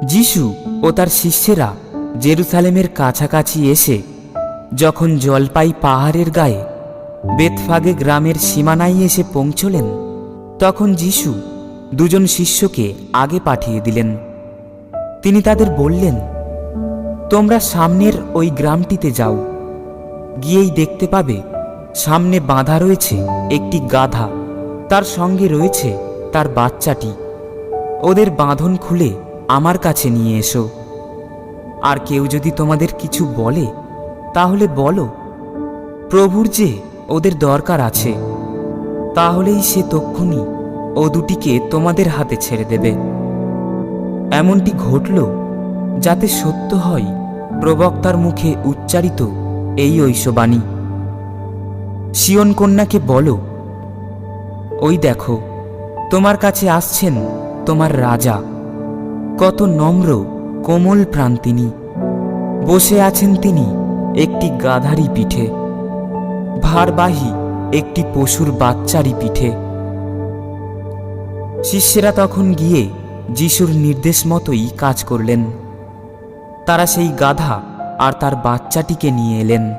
যিশু ও তার শিষ্যেরা জেরুসালেমের কাছাকাছি এসে যখন জলপাই পাহাড়ের গায়ে বেতফাগে গ্রামের সীমানায় এসে পৌঁছলেন, তখন যিশু দুজন শিষ্যকে আগে পাঠিয়ে দিলেন। তিনি তাদের বললেন, তোমরা সামনের ওই গ্রামটিতে যাও, গিয়েই দেখতে পাবে সামনে বাঁধা রয়েছে একটি গাধা, তার সঙ্গে রয়েছে তার বাচ্চাটি। ওদের বাঁধন খুলে আমার কাছে নিয়ে এসো। আর কেউ যদি তোমাদের কিছু বলে তাহলে বলো, প্রভুর যে ওদের দরকার আছে, তাহলেই সে তক্ষুনি ও দুটিকে তোমাদের হাতে ছেড়ে দেবে। এমনটি ঘটল যাতে সত্য হয় প্রবক্তার মুখে উচ্চারিত এই ঐশবাণী। সিয়ন কন্যাকে বলো, ওই দেখো, তোমার কাছে আসছেন তোমার রাজা, কত নম্র কোমল প্রাণ তিনি, বসে আছেন তিনি একটি গাধারই পিঠে, ভারবাহী একটি পশুর বাচ্চারই পিঠে। শিষ্যেরা তখন গিয়ে যিশুর নির্দেশ মতোই কাজ করলেন। তারা সেই গাধা আর তার বাচ্চাটিকে নিয়ে এলেন।